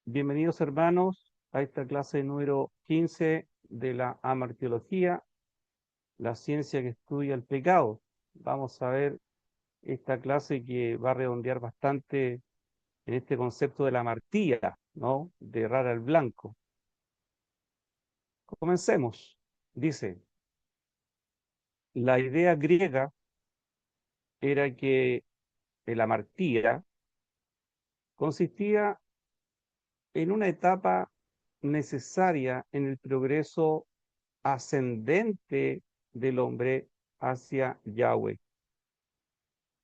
Bienvenidos hermanos a esta clase número 15 de la amartiología, la ciencia que estudia el pecado. Vamos a ver esta clase que va a redondear bastante en este concepto de la amartía, ¿no? De errar al blanco. Comencemos. Dice, la idea griega era que la amartía consistía en una etapa necesaria en el progreso ascendente del hombre hacia Yahweh.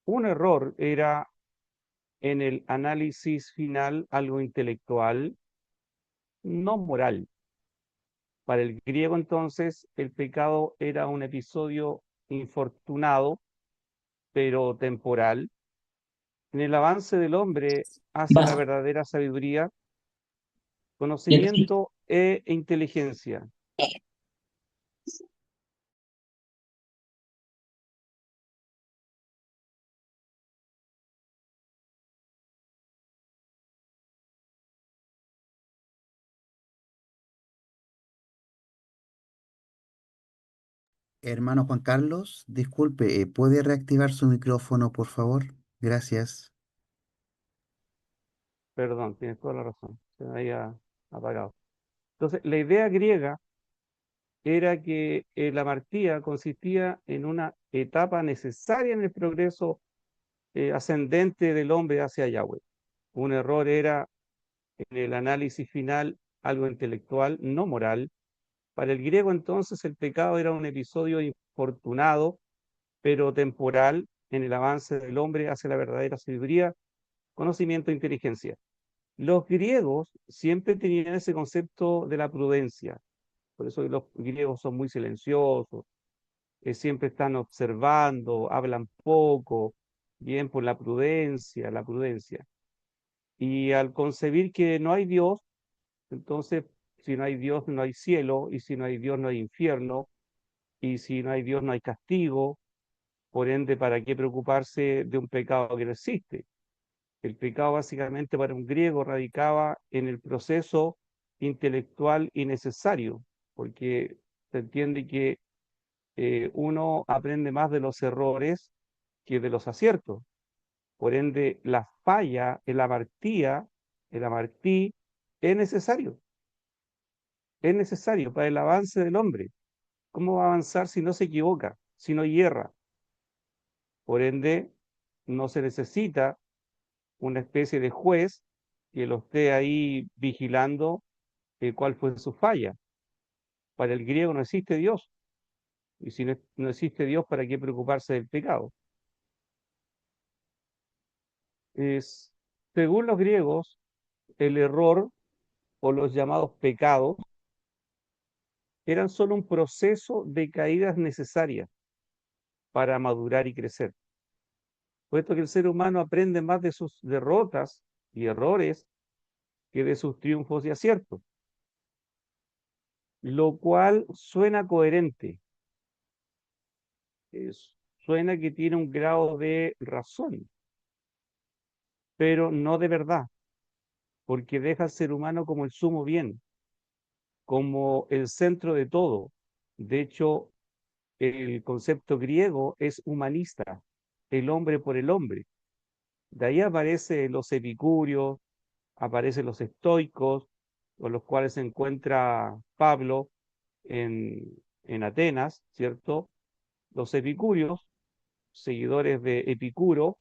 Un error era en el análisis final algo intelectual, no moral. Para el griego entonces el pecado era un episodio infortunado, pero temporal, en el avance del hombre hacia la Basta. verdadera sabiduría, Ya que conocimiento e inteligencia. Hermano Juan Carlos, disculpe, ¿puede reactivar su micrófono, por favor? Gracias. Perdón, tienes toda la razón, se me había apagado. Entonces, la idea griega era que la amartía consistía en una etapa necesaria en el progreso ascendente del hombre hacia Yahweh. Un error era en el análisis final algo intelectual, no moral. Para el griego entonces el pecado era un episodio infortunado, pero temporal en el avance del hombre hacia la verdadera sabiduría, conocimiento e inteligencia. Los griegos siempre tenían ese concepto de la prudencia, por eso los griegos son muy silenciosos, siempre están observando, hablan poco, bien por la prudencia, la prudencia. Y al concebir que no hay Dios, entonces si no hay Dios no hay cielo, y si no hay Dios no hay infierno, y si no hay Dios no hay castigo, por ende, ¿para qué preocuparse de un pecado que no existe? El pecado básicamente para un griego radicaba en el proceso intelectual innecesario, porque se entiende que uno aprende más de los errores que de los aciertos. Por ende, la falla, el amartí, es necesario para el avance del hombre. ¿Cómo va a avanzar si no se equivoca, si no hierra? Por ende, no se necesita una especie de juez que lo esté ahí vigilando cuál fue su falla. Para el griego no existe Dios, y si no existe Dios, ¿para qué preocuparse del pecado? Es, según los griegos, el error o los llamados pecados eran solo un proceso de caídas necesarias para madurar y crecer. Puesto que el ser humano aprende más de sus derrotas y errores que de sus triunfos y aciertos, lo cual suena coherente, suena que tiene un grado de razón, pero no de verdad, porque deja al ser humano como el sumo bien, como el centro de todo. De hecho, el concepto griego es humanista, el hombre por el hombre. De ahí aparecen los epicúreos, aparecen los estoicos, con los cuales se encuentra Pablo en, en Atenas, ¿cierto? Los epicúreos, seguidores de Epicuro,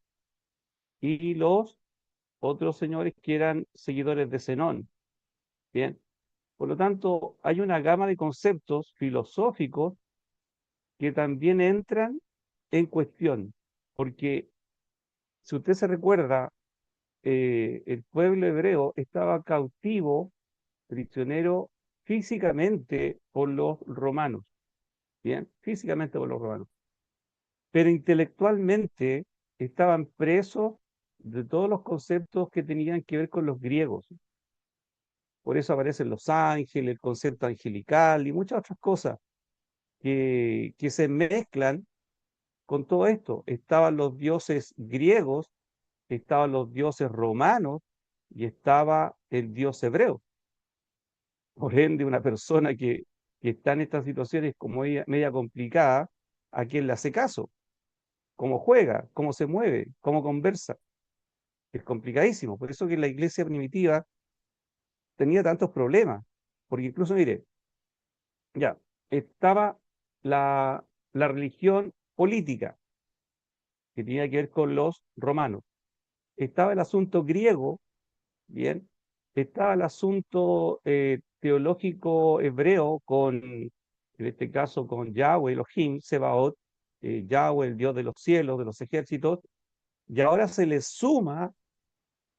y los otros señores que eran seguidores de Zenón. Bien, por lo tanto, hay una gama de conceptos filosóficos que también entran en cuestión, porque si usted se recuerda, el pueblo hebreo estaba cautivo, prisionero físicamente por los romanos, bien, físicamente por los romanos, pero intelectualmente estaban presos de todos los conceptos que tenían que ver con los griegos. Por eso aparecen los ángeles, el concepto angelical y muchas otras cosas que se mezclan con todo esto. Estaban los dioses griegos, estaban los dioses romanos, y estaba el Dios hebreo. Por ende, una persona que está en estas situaciones como ella, media complicada, ¿a quién le hace caso? ¿Cómo juega? ¿Cómo se mueve? ¿Cómo conversa? Es complicadísimo. Por eso que la iglesia primitiva tenía tantos problemas. Porque incluso, mire, ya, estaba la religión política, que tenía que ver con los romanos. Estaba el asunto griego, bien. Estaba el asunto teológico hebreo en este caso, con Yahweh, Elohim, Sebaot, Yahweh, el Dios de los cielos, de los ejércitos. Y ahora se le suma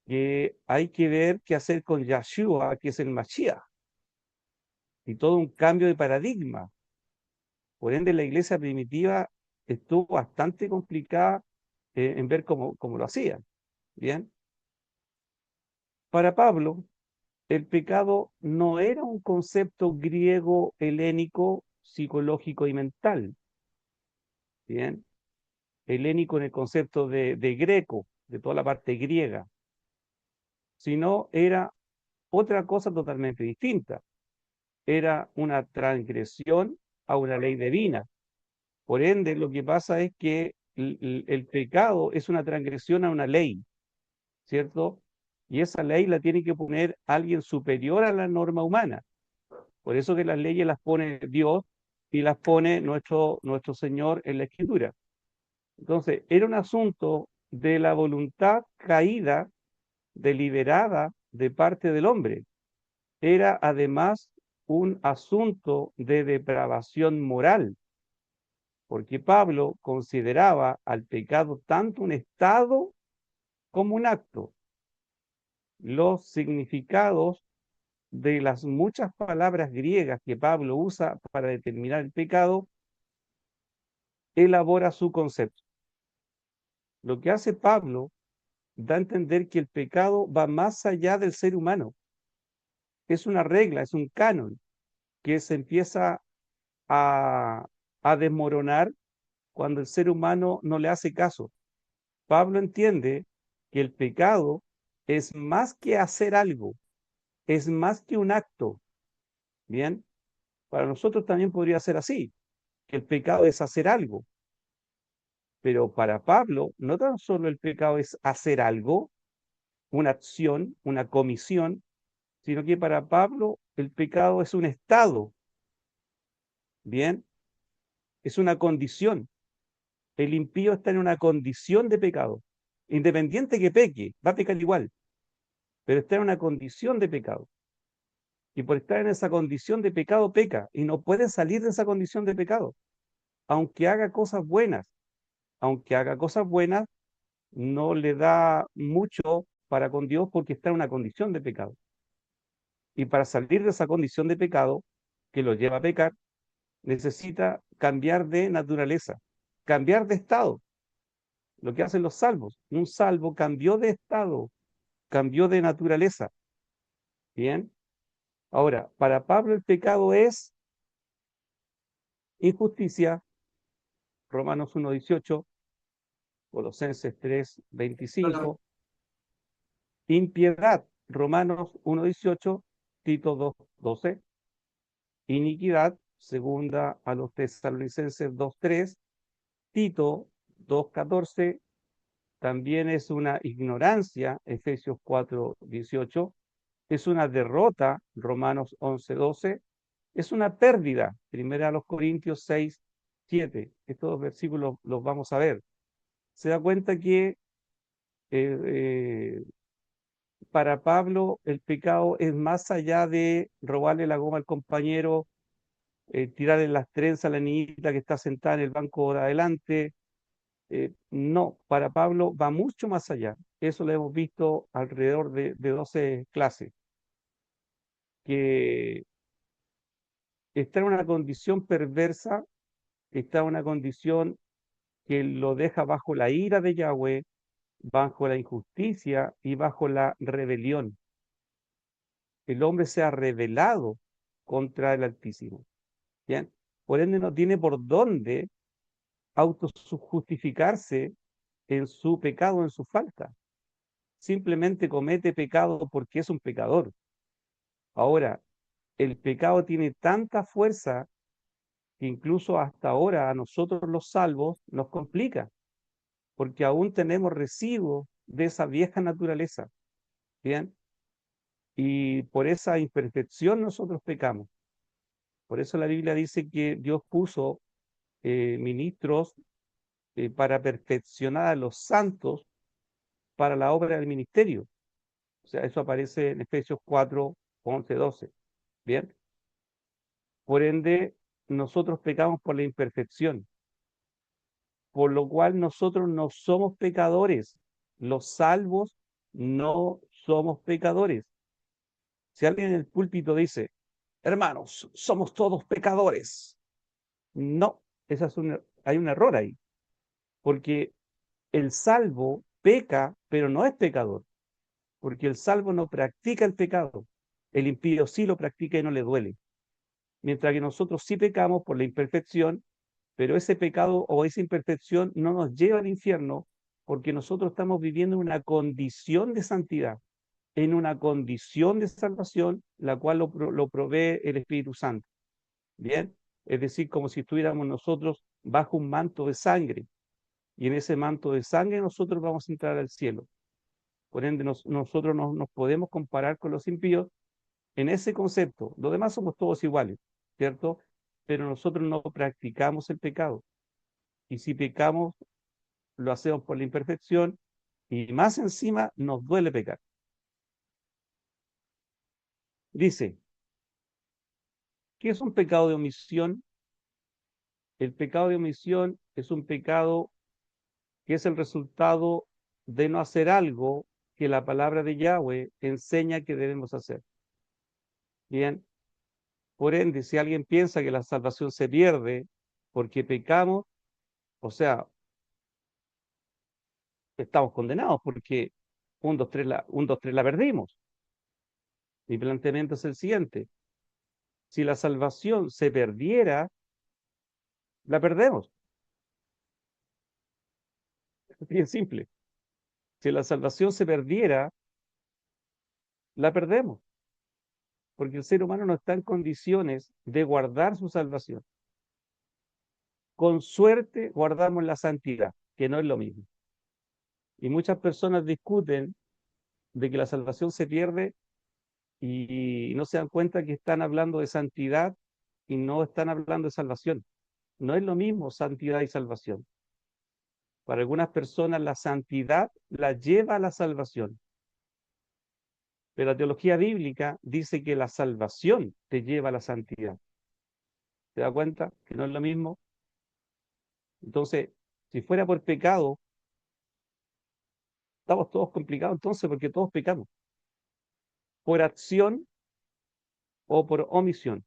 que hay que ver qué hacer con Yahshua, que es el Mashiach, y todo un cambio de paradigma. Por ende, la iglesia primitiva estuvo bastante complicada en ver cómo lo hacían. Bien. Para Pablo, el pecado no era un concepto griego, helénico, psicológico y mental. Bien. Helénico en el concepto de greco, de toda la parte griega, sino era otra cosa totalmente distinta. Era una transgresión a una ley divina. Por ende, lo que pasa es que el pecado es una transgresión a una ley, ¿cierto? Y esa ley la tiene que poner alguien superior a la norma humana. Por eso que las leyes las pone Dios y las pone nuestro Señor en la Escritura. Entonces, era un asunto de la voluntad caída, deliberada de parte del hombre. Era además un asunto de depravación moral, porque Pablo consideraba al pecado tanto un estado como un acto. Los significados de las muchas palabras griegas que Pablo usa para determinar el pecado, elabora su concepto. Lo que hace Pablo da a entender que el pecado va más allá del ser humano. Es una regla, es un canon que se empieza a, a desmoronar cuando el ser humano no le hace caso. Pablo entiende que el pecado es más que hacer algo, es más que un acto. Bien, para nosotros también podría ser así, que el pecado es hacer algo, pero para Pablo no tan solo el pecado es hacer algo, una acción, una comisión, sino que para Pablo el pecado es un estado. Bien, es una condición. El impío está en una condición de pecado. Independiente que peque, va a pecar igual, pero está en una condición de pecado. Y por estar en esa condición de pecado, peca. Y no puede salir de esa condición de pecado. Aunque haga cosas buenas, aunque haga cosas buenas, no le da mucho para con Dios porque está en una condición de pecado. Y para salir de esa condición de pecado, que lo lleva a pecar, necesita cambiar de naturaleza, cambiar de estado. Lo que hacen los salvos. Un salvo cambió de estado, cambió de naturaleza. Bien. Ahora, para Pablo el pecado es injusticia, Romanos 1:18, Colosenses 3:25, impiedad, Romanos 1:18, Tito 2:12, iniquidad, segunda a los Tesalonicenses 2:3, Tito 2:14, también es una ignorancia, Efesios 4:18, es una derrota, Romanos 11:12, es una pérdida, primera a los Corintios 6:7. Estos dos versículos los vamos a ver. Se da cuenta que eh, eh, para Pablo el pecado es más allá de robarle la goma al compañero, tirarle las trenzas a la niñita que está sentada en el banco de adelante. No, para Pablo va mucho más allá. Eso lo hemos visto alrededor de 12 clases, que está en una condición perversa, está en una condición que lo deja bajo la ira de Yahweh, bajo la injusticia y bajo la rebelión. El hombre se ha rebelado contra el Altísimo. ¿Bien? Por ende no tiene por dónde autojustificarse en su pecado, en su falta. simplemente comete pecado porque es un pecador. Ahora, el pecado tiene tanta fuerza que incluso hasta ahora a nosotros los salvos nos complica, porque aún tenemos residuos de esa vieja naturaleza, ¿bien? Y por esa imperfección nosotros pecamos. Por eso la Biblia dice que Dios puso ministros para perfeccionar a los santos para la obra del ministerio. O sea, eso aparece en Efesios 4, 11, 12. ¿Bien? Por ende, nosotros pecamos por la imperfección, por lo cual nosotros no somos pecadores. Los salvos no somos pecadores. Si alguien en el púlpito dice, hermanos, somos todos pecadores. No, hay un error ahí, porque el salvo peca, pero no es pecador, porque el salvo no practica el pecado. El impío sí lo practica y no le duele. Mientras que nosotros sí pecamos por la imperfección, pero ese pecado o esa imperfección no nos lleva al infierno porque nosotros estamos viviendo una condición de santidad, en una condición de salvación, la cual lo provee el Espíritu Santo. ¿Bien? Es decir, como si estuviéramos nosotros bajo un manto de sangre, y en ese manto de sangre nosotros vamos a entrar al cielo. Por ende, nosotros no nos podemos comparar con los impíos en ese concepto. Los demás somos todos iguales, ¿cierto? Pero nosotros no practicamos el pecado. Y si pecamos, lo hacemos por la imperfección y más encima nos duele pecar. Dice, ¿qué es un pecado de omisión? El pecado de omisión es un pecado que es el resultado de no hacer algo que la palabra de Yahweh enseña que debemos hacer. Bien, por ende, si alguien piensa que la salvación se pierde porque pecamos, o sea, estamos condenados porque 1, 2, 3 la perdimos. Mi planteamiento es el siguiente: si la salvación se perdiera, la perdemos. Es bien simple. Si la salvación se perdiera, la perdemos, porque el ser humano no está en condiciones de guardar su salvación. Con suerte guardamos la santidad, que no es lo mismo. Y muchas personas discuten de que la salvación se pierde y no se dan cuenta que están hablando de santidad y no están hablando de salvación. No es lo mismo santidad y salvación. Para algunas personas la santidad la lleva a la salvación, pero la teología bíblica dice que la salvación te lleva a la santidad. ¿Te das cuenta que no es lo mismo? Entonces, si fuera por pecado, estamos todos complicados entonces porque todos pecamos, por acción o por omisión.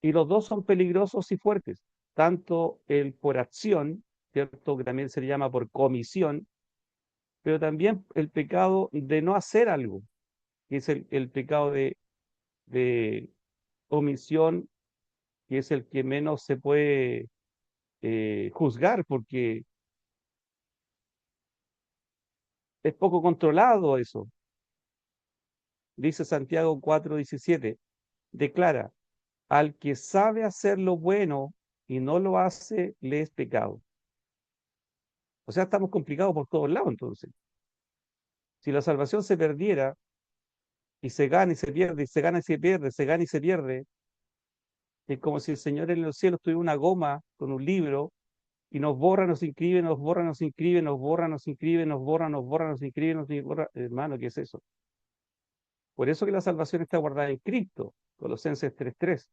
Y los dos son peligrosos y fuertes, tanto el por acción, ¿cierto? Que también se le llama por comisión, pero también el pecado de no hacer algo, que es el pecado de omisión, que es el que menos se puede juzgar, porque es poco controlado eso. Dice Santiago 4:17, declara, al que sabe hacer lo bueno y no lo hace, le es pecado. O sea, estamos complicados por todos lados entonces. Si la salvación se perdiera y se gana y se pierde, y se gana y se pierde, se gana y se pierde, es como si el Señor en los cielos tuviera una goma con un libro y nos borra, nos inscribe, nos borra, nos inscribe, nos borra, nos inscribe, nos borra, nos borra, nos inscribe, nos borra. Hermano, ¿qué es eso? Por eso que la salvación está guardada en Cristo, Colosenses 3:3.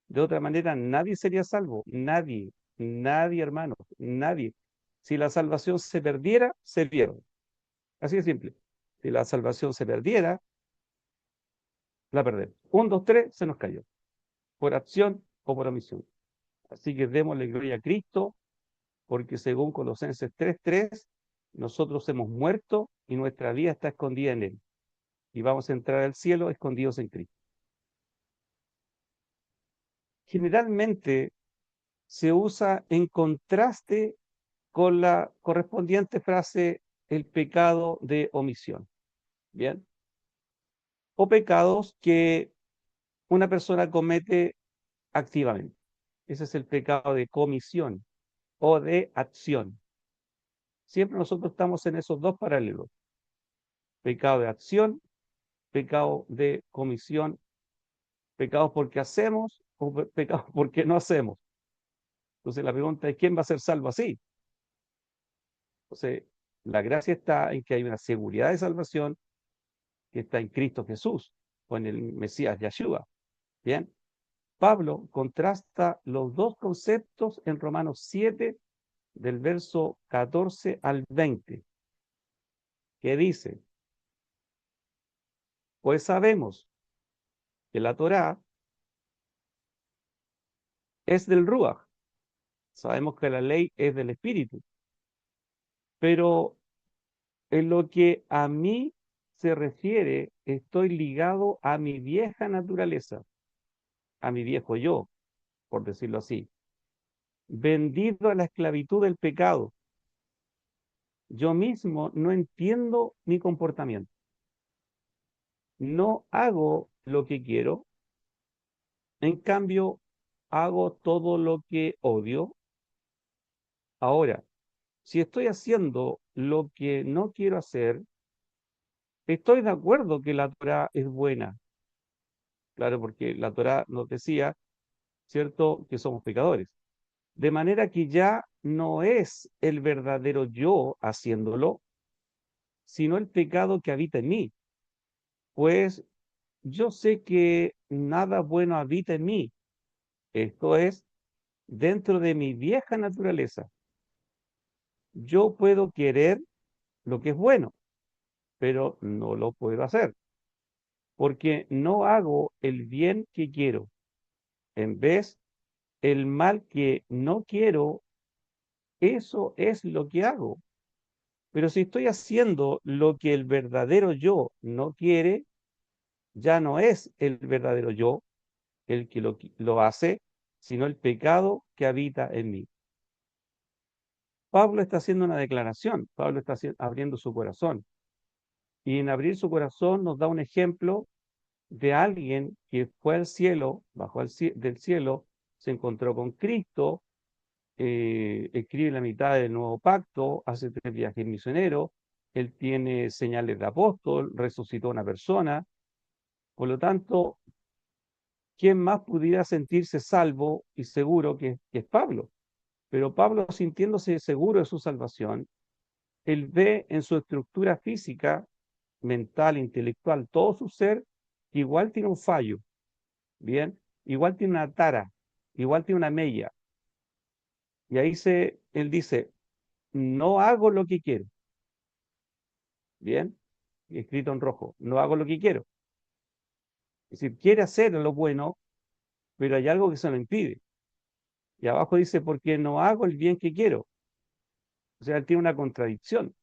De otra manera, nadie sería salvo. Nadie, nadie, hermano, nadie. Si la salvación se perdiera, se pierde. Así de simple. Si la salvación se perdiera, la perdemos. 1, 2, 3, se nos cayó. Por acción o por omisión. Así que démosle gloria a Cristo, porque según Colosenses 3:3, nosotros hemos muerto y nuestra vida está escondida en Él. Y vamos a entrar al cielo escondidos en Cristo. Generalmente se usa en contraste con la correspondiente frase el pecado de omisión, ¿bien? O pecados que una persona comete activamente. Ese es el pecado de comisión o de acción. Siempre nosotros estamos en esos dos paralelos. Pecado de acción, pecado de comisión, pecados porque hacemos o pecados porque no hacemos. Entonces la pregunta es, ¿quién va a ser salvo así? Entonces, la gracia está en que hay una seguridad de salvación que está en Cristo Jesús o en el Mesías Yeshua. Bien, Pablo contrasta los dos conceptos en Romanos 7, del verso 14 al 20, que dice, pues sabemos que la Torá es del Ruach, sabemos que la ley es del Espíritu, pero en lo que a mí se refiere, estoy ligado a mi vieja naturaleza, a mi viejo yo, por decirlo así, vendido a la esclavitud del pecado. Yo mismo no entiendo mi comportamiento. No hago lo que quiero, en cambio, hago todo lo que odio. Ahora, si estoy haciendo lo que no quiero hacer, estoy de acuerdo que la Torá es buena. Claro, porque la Torá nos decía, ¿cierto?, que somos pecadores. De manera que ya no es el verdadero yo haciéndolo, sino el pecado que habita en mí. Pues yo sé que nada bueno habita en mí. Esto es, dentro de mi vieja naturaleza. Yo puedo querer lo que es bueno, pero no lo puedo hacer, porque no hago el bien que quiero. En vez, el mal que no quiero, eso es lo que hago. Pero si estoy haciendo lo que el verdadero yo no quiere, ya no es el verdadero yo el que lo hace, sino el pecado que habita en mí. Pablo está haciendo una declaración, Pablo está abriendo su corazón. Y en abrir su corazón nos da un ejemplo de alguien que fue al cielo, bajó del cielo, se encontró con Cristo, escribe la mitad del nuevo pacto, hace 3 viajes misioneros, él tiene señales de apóstol, resucitó a una persona. Por lo tanto, ¿quién más pudiera sentirse salvo y seguro que es Pablo? Pero Pablo, sintiéndose seguro de su salvación, él ve en su estructura física, mental, intelectual, todo su ser, que igual tiene un fallo, ¿bien? Igual tiene una tara, igual tiene una mella. Y ahí él dice, no hago lo que quiero, ¿bien? Escrito en rojo, no hago lo que quiero. Es decir, quiere hacer lo bueno, pero hay algo que se lo impide. Y abajo dice, porque no hago el bien que quiero. O sea, él tiene una contradicción,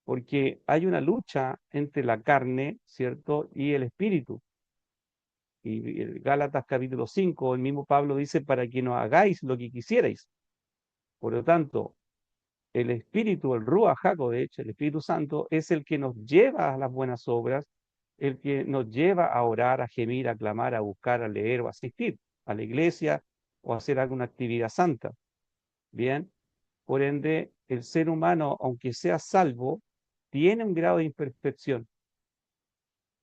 porque hay una lucha entre la carne, ¿cierto?, y el espíritu. Y el Gálatas capítulo 5, el mismo Pablo dice, para que no hagáis lo que quisierais. Por lo tanto, el Espíritu, el Ruach HaKodesh, el Espíritu Santo, es el que nos lleva a las buenas obras, el que nos lleva a orar, a gemir, a clamar, a buscar, a leer o a asistir a la iglesia o a hacer alguna actividad santa. Bien, por ende, el ser humano, aunque sea salvo, tiene un grado de imperfección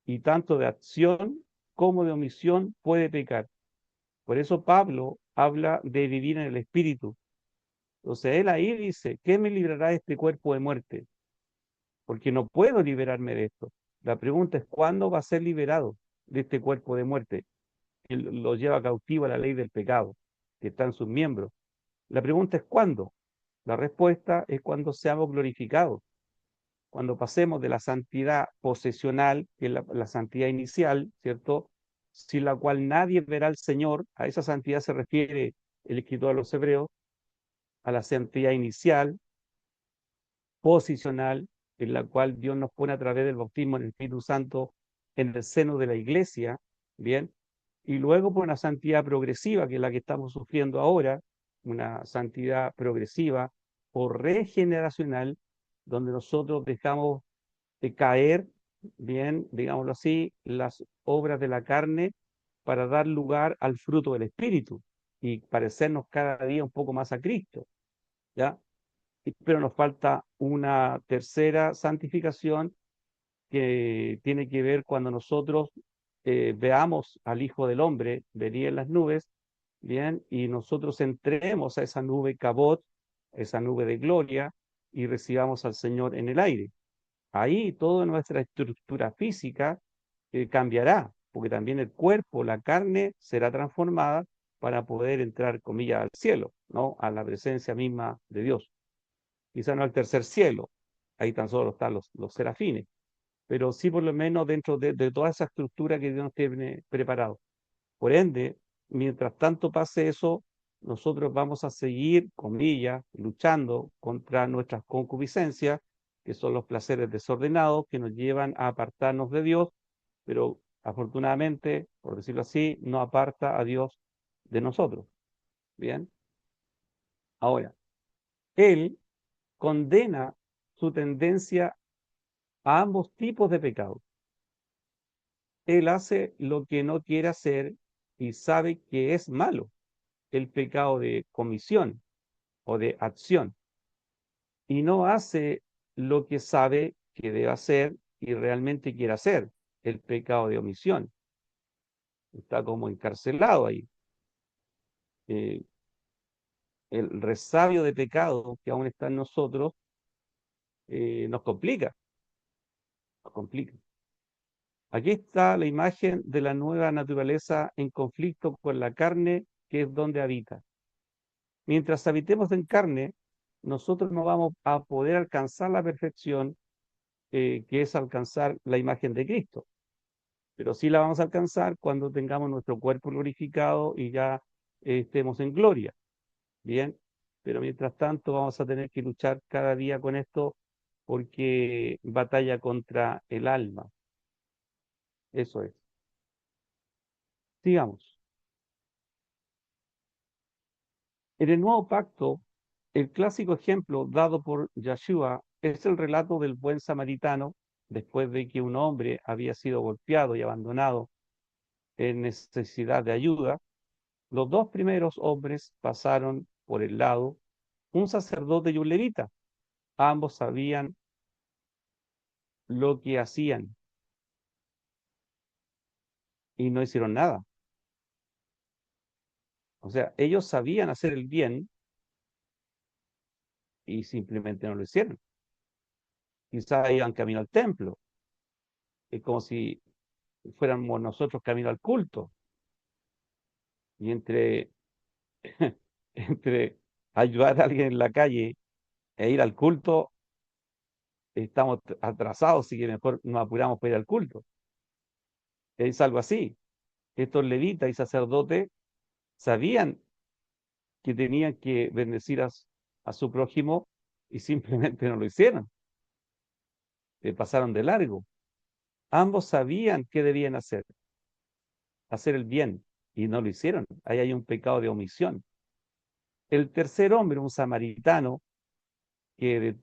y tanto de acción como de omisión puede pecar. Por eso Pablo habla de vivir en el Espíritu. Entonces él ahí dice, ¿qué me librará de este cuerpo de muerte? Porque no puedo liberarme de esto. La pregunta es, ¿cuándo va a ser liberado de este cuerpo de muerte? Que lo lleva cautivo a la ley del pecado, que está en sus miembros. La pregunta es, ¿cuándo? La respuesta es cuando seamos glorificados, cuando pasemos de la santidad posesional, que es la santidad inicial, ¿cierto? Sin la cual nadie verá al Señor, a esa santidad se refiere el escritor a los hebreos, a la santidad inicial, posicional, en la cual Dios nos pone a través del bautismo en el Espíritu Santo en el seno de la iglesia, ¿bien? Y luego por una santidad progresiva, que es la que estamos sufriendo ahora, una santidad progresiva o regeneracional, donde nosotros dejamos de caer, bien, digámoslo así, las obras de la carne para dar lugar al fruto del Espíritu y parecernos cada día un poco más a Cristo, ¿ya? Pero nos falta una tercera santificación que tiene que ver cuando nosotros veamos al Hijo del Hombre venir en las nubes, bien, y nosotros entremos a esa nube Cabot, esa nube de gloria, y recibamos al Señor en el aire. Ahí toda nuestra estructura física cambiará, porque también el cuerpo, la carne, será transformada para poder entrar, comillas, al cielo, ¿no? A la presencia misma de Dios. Quizá no al tercer cielo, ahí tan solo están los serafines, pero sí por lo menos dentro de toda esa estructura que Dios nos tiene preparado. Por ende, mientras tanto pase eso, nosotros vamos a seguir, comillas, luchando contra nuestras concupiscencias, que son los placeres desordenados que nos llevan a apartarnos de Dios, pero afortunadamente, por decirlo así, no aparta a Dios de nosotros. Bien, ahora, Él condena su tendencia a ambos tipos de pecado. Él hace lo que no quiere hacer y sabe que es malo, el pecado de comisión o de acción, y no hace lo que sabe que debe hacer y realmente quiere hacer, el pecado de omisión. Está como encarcelado ahí. Eh, el resabio de pecado que aún está en nosotros nos complica, nos complica. Aquí está la imagen de la nueva naturaleza en conflicto con la carne, que es donde habita. Mientras habitemos en carne, nosotros no vamos a poder alcanzar la perfección, que es alcanzar la imagen de Cristo. Pero sí la vamos a alcanzar cuando tengamos nuestro cuerpo glorificado y ya estemos en gloria. Bien, pero mientras tanto vamos a tener que luchar cada día con esto porque batalla contra el alma. Eso es. Sigamos. En el nuevo pacto, el clásico ejemplo dado por Yeshua es el relato del buen samaritano después de que un hombre había sido golpeado y abandonado en necesidad de ayuda. Los dos primeros hombres pasaron por el lado, un sacerdote y un levita. Ambos sabían lo que hacían y no hicieron nada. O sea, ellos sabían hacer el bien y simplemente no lo hicieron. Quizás iban camino al templo. Es como si fuéramos nosotros camino al culto. Y entre ayudar a alguien en la calle e ir al culto, estamos atrasados, así que mejor nos apuramos para ir al culto. Es algo así. Estos levitas y sacerdotes sabían que tenían que bendecir a su prójimo y simplemente no lo hicieron. Pasaron de largo. Ambos sabían qué debían hacer el bien, y no lo hicieron. Ahí hay un pecado de omisión. El tercer hombre, un samaritano, que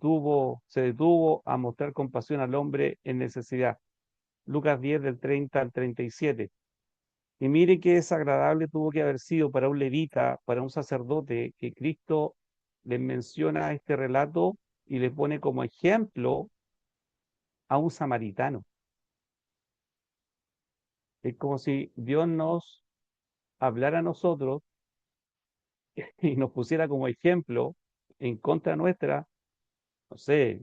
se detuvo a mostrar compasión al hombre en necesidad. Lucas 10 del 30 al 37. Y mire qué desagradable tuvo que haber sido para un levita, para un sacerdote, que Cristo les menciona este relato y le pone como ejemplo a un samaritano. Es como si Dios nos hablara a nosotros y nos pusiera como ejemplo en contra nuestra, no sé,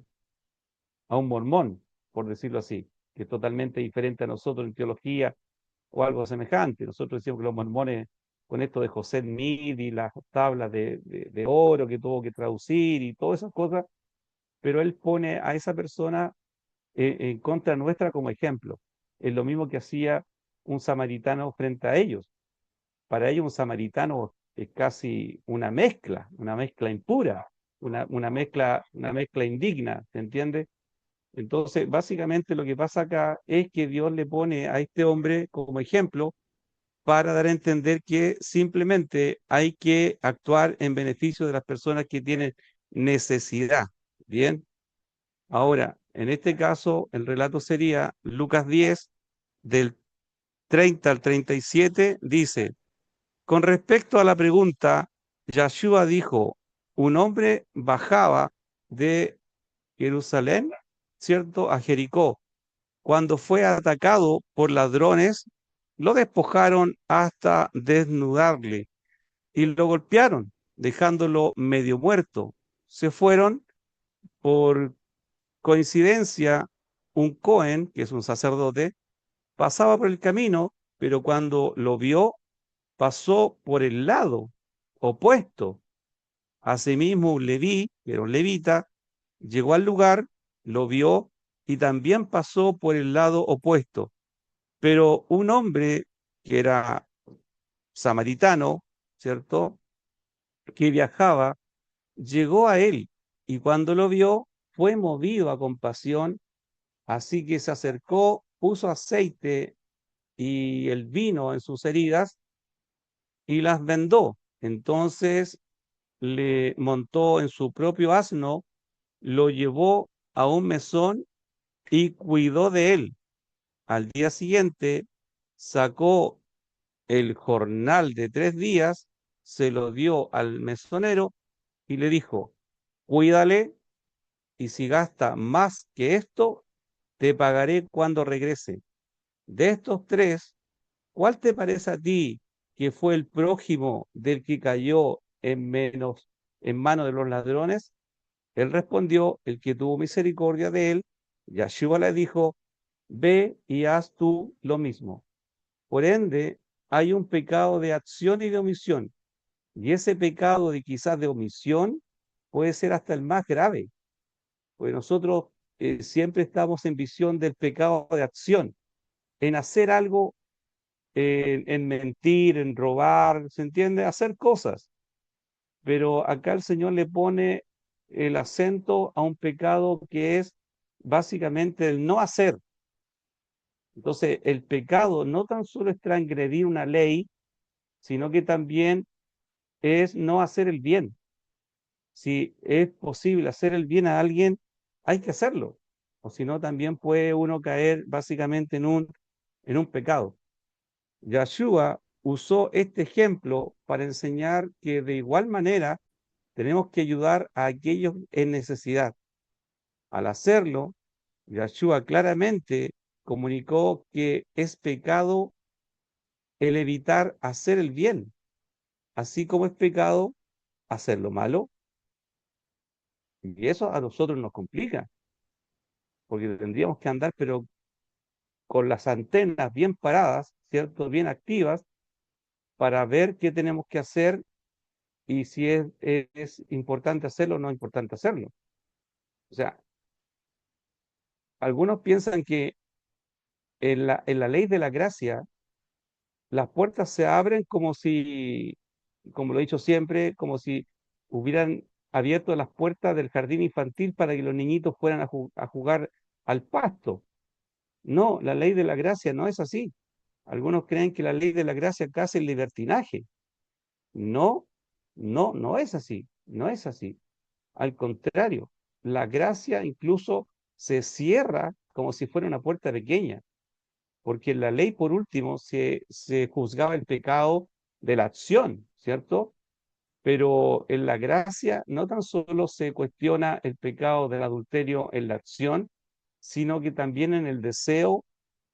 a un mormón, por decirlo así, que es totalmente diferente a nosotros en teología o algo semejante. Nosotros decimos que los mormones, con esto de José Smith y las tablas de oro que tuvo que traducir y todas esas cosas, pero él pone a esa persona en contra nuestra como ejemplo. Es lo mismo que hacía un samaritano frente a ellos. Para ellos un samaritano es casi una mezcla impura, una mezcla indigna, ¿se entiende? Entonces, básicamente lo que pasa acá es que Dios le pone a este hombre como ejemplo para dar a entender que simplemente hay que actuar en beneficio de las personas que tienen necesidad. Bien, Ahora, en este caso, el relato sería Lucas 10, del 30 al 37, dice, con respecto a la pregunta, Yahshua dijo, un hombre bajaba de Jerusalén, ¿cierto?, a Jericó. Cuando fue atacado por ladrones, lo despojaron hasta desnudarle y lo golpearon, dejándolo medio muerto. Se fueron. Por coincidencia, un Cohen, que es un sacerdote, pasaba por el camino, pero cuando lo vio, pasó por el lado opuesto. Asimismo, un leví, que era un levita, llegó al lugar, lo vio y también pasó por el lado opuesto. Pero un hombre que era samaritano, ¿cierto?, que viajaba, llegó a él y cuando lo vio, fue movido a compasión, así que se acercó, puso aceite y el vino en sus heridas y las vendó. Entonces le montó en su propio asno, lo llevó a un mesón y cuidó de él. Al día siguiente sacó el jornal de 3 días, se lo dio al mesonero y le dijo, cuídale y si gasta más que esto, te pagaré cuando regrese. De estos tres, ¿cuál te parece a ti que fue el prójimo del que cayó en manos de los ladrones? Él respondió, el que tuvo misericordia de él. Yahshua le dijo, ve y haz tú lo mismo. Por ende, hay un pecado de acción y de omisión. Y ese pecado de quizás de omisión puede ser hasta el más grave. Pues nosotros siempre estamos en visión del pecado de acción, en hacer algo, en mentir, en robar, ¿se entiende? Hacer cosas. Pero acá el Señor le pone el acento a un pecado que es básicamente el no hacer. Entonces, el pecado no tan solo es transgredir una ley, sino que también es no hacer el bien. Si es posible hacer el bien a alguien, hay que hacerlo. O si no, también puede uno caer básicamente en un pecado. Yahshua usó este ejemplo para enseñar que de igual manera tenemos que ayudar a aquellos en necesidad. Al hacerlo, Yahshua claramente comunicó que es pecado el evitar hacer el bien, así como es pecado hacer lo malo. Y eso a nosotros nos complica, porque tendríamos que andar, pero con las antenas bien paradas, ¿cierto? Bien activas, para ver qué tenemos que hacer y si es importante hacerlo o no es importante hacerlo. O sea, algunos piensan que en la ley de la gracia, las puertas se abren como si, como lo he dicho siempre, como si hubieran abierto las puertas del jardín infantil para que los niñitos fueran a jugar al pasto. No, la ley de la gracia no es así. Algunos creen que la ley de la gracia acá es el libertinaje. No, no es así, no es así. Al contrario, la gracia incluso se cierra como si fuera una puerta pequeña, porque en la ley, por último, se juzgaba el pecado de la acción, ¿cierto? Pero en la gracia no tan solo se cuestiona el pecado del adulterio en la acción, sino que también en el deseo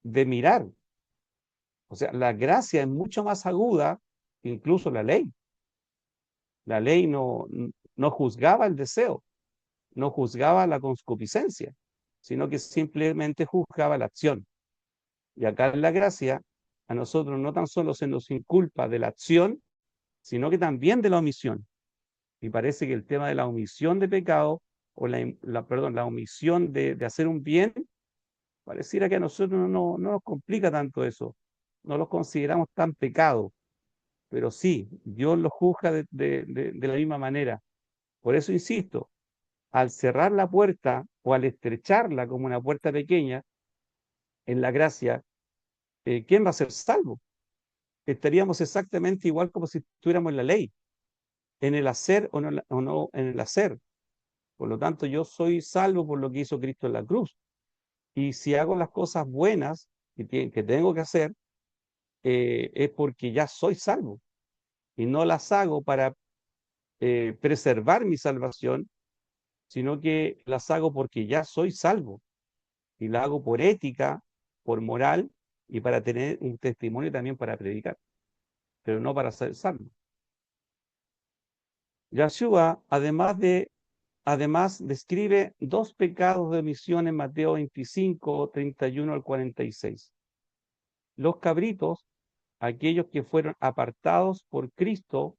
de mirar. O sea, la gracia es mucho más aguda que incluso la ley. La ley no juzgaba el deseo, no juzgaba la concupiscencia, sino que simplemente juzgaba la acción. Y acá en la gracia, a nosotros no tan solo se nos inculpa de la acción, sino que también de la omisión. Y parece que el tema de la omisión de pecado, o perdón, la omisión de hacer un bien, pareciera que a nosotros no nos complica tanto eso. No lo consideramos tan pecado, pero sí, Dios lo juzga de la misma manera. Por eso insisto, al cerrar la puerta o al estrecharla como una puerta pequeña en la gracia, ¿quién va a ser salvo? Estaríamos exactamente igual como si estuviéramos en la ley, en el hacer o no en el hacer. Por lo tanto, yo soy salvo por lo que hizo Cristo en la cruz. Y si hago las cosas buenas que tengo que hacer, es porque ya soy salvo. Y no las hago para preservar mi salvación, sino que las hago porque ya soy salvo. Y las hago por ética, por moral y para tener un testimonio también para predicar, pero no para ser salvo. Yahshua, además describe dos pecados de omisión en Mateo 25, 31 al 46. Los cabritos, aquellos que fueron apartados por Cristo,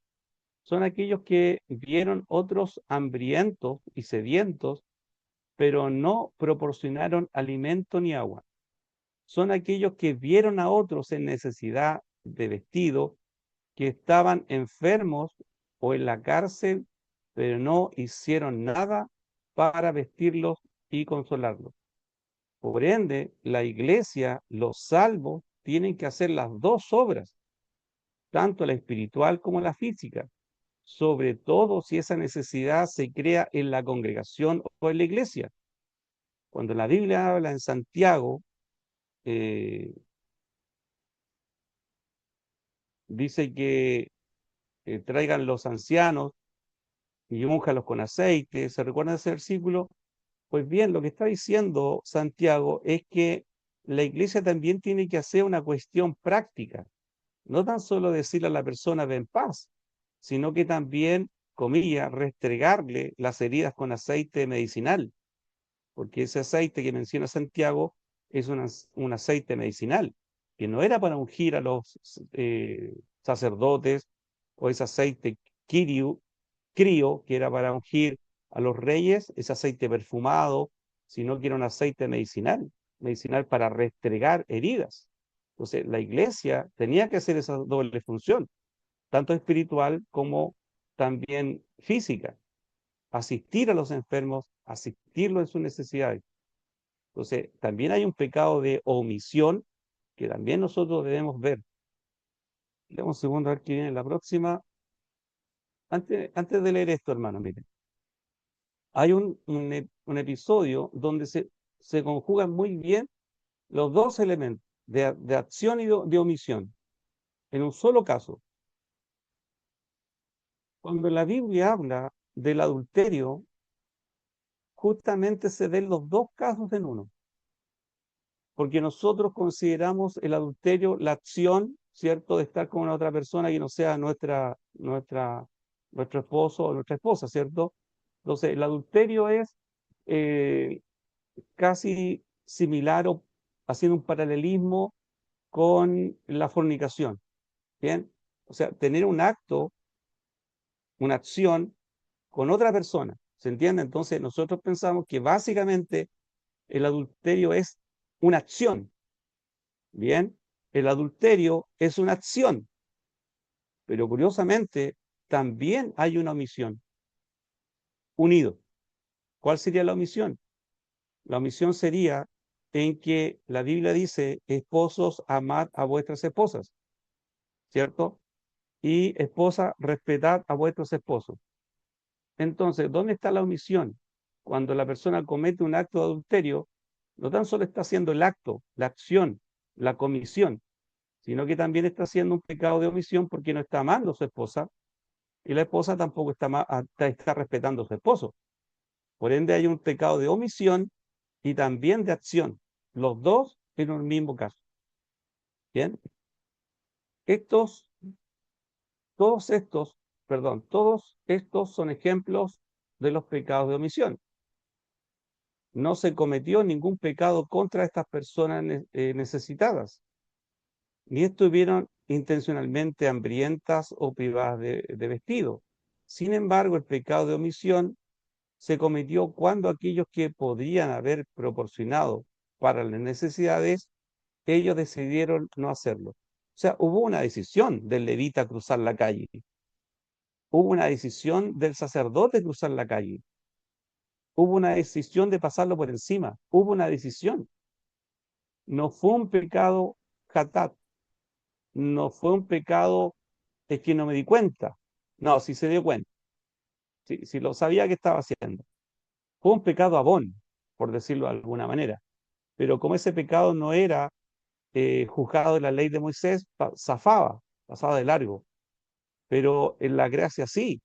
son aquellos que vieron otros hambrientos y sedientos, pero no proporcionaron alimento ni agua. Son aquellos que vieron a otros en necesidad de vestido, que estaban enfermos o en la cárcel, pero no hicieron nada para vestirlos y consolarlos. Por ende, la iglesia, los salvos, tienen que hacer las dos obras, tanto la espiritual como la física, sobre todo si esa necesidad se crea en la congregación o en la iglesia. Cuando la Biblia habla en Santiago, eh, dice que traigan los ancianos y únjalos con aceite. ¿Se recuerdan ese versículo? Pues bien, lo que está diciendo Santiago es que la iglesia también tiene que hacer una cuestión práctica. No tan solo decirle a la persona ven paz, sino que también, comillas, restregarle las heridas con aceite medicinal, porque ese aceite que menciona Santiago es un aceite medicinal, que no era para ungir a los sacerdotes, o ese aceite crío, que era para ungir a los reyes, ese aceite perfumado, sino que era un aceite medicinal para restregar heridas. Entonces, la iglesia tenía que hacer esa doble función, tanto espiritual como también física, asistir a los enfermos, asistirlos en sus necesidades. Entonces, también hay un pecado de omisión que también nosotros debemos ver. Demos un segundo a ver qué viene la próxima. Antes de leer esto, hermano, miren, hay un episodio donde se conjugan muy bien los dos elementos de acción y de omisión en un solo caso. Cuando la Biblia habla del adulterio, justamente se ven los dos casos en uno, porque nosotros consideramos el adulterio la acción, ¿cierto?, de estar con una otra persona que no sea nuestro esposo o nuestra esposa, ¿cierto? Entonces, el adulterio es eh, casi similar o haciendo un paralelismo con la fornicación, ¿bien? O sea, tener un acto, una acción con otra persona, ¿se entiende? Entonces, nosotros pensamos que básicamente el adulterio es una acción, ¿bien? El adulterio es una acción, pero curiosamente también hay una omisión, unido. ¿Cuál sería la omisión? La omisión sería en que la Biblia dice, esposos, amad a vuestras esposas, ¿cierto? Y esposa, respetad a vuestros esposos. Entonces, ¿dónde está la omisión? Cuando la persona comete un acto de adulterio, no tan solo está haciendo el acto, la acción, la comisión, sino que también está haciendo un pecado de omisión porque no está amando a su esposa y la esposa tampoco está respetando a su esposo. Por ende, hay un pecado de omisión y también de acción, los dos en un mismo caso. Bien, estos, todos estos, todos estos son ejemplos de los pecados de omisión. No se cometió ningún pecado contra estas personas necesitadas, ni estuvieron intencionalmente hambrientas o privadas de vestido. Sin embargo, el pecado de omisión se cometió cuando aquellos que podrían haber proporcionado para las necesidades, ellos decidieron no hacerlo. O sea, hubo una decisión del levita cruzar la calle, hubo una decisión del sacerdote cruzar la calle, hubo una decisión de pasarlo por encima, hubo una decisión. No fue un pecado hatat, no fue un pecado es que no me di cuenta. No, sí se dio cuenta, sí lo sabía que estaba haciendo. fue un pecado abón, por decirlo de alguna manera. Pero como ese pecado no era juzgado en la ley de Moisés, pasaba de largo. Pero en la gracia sí,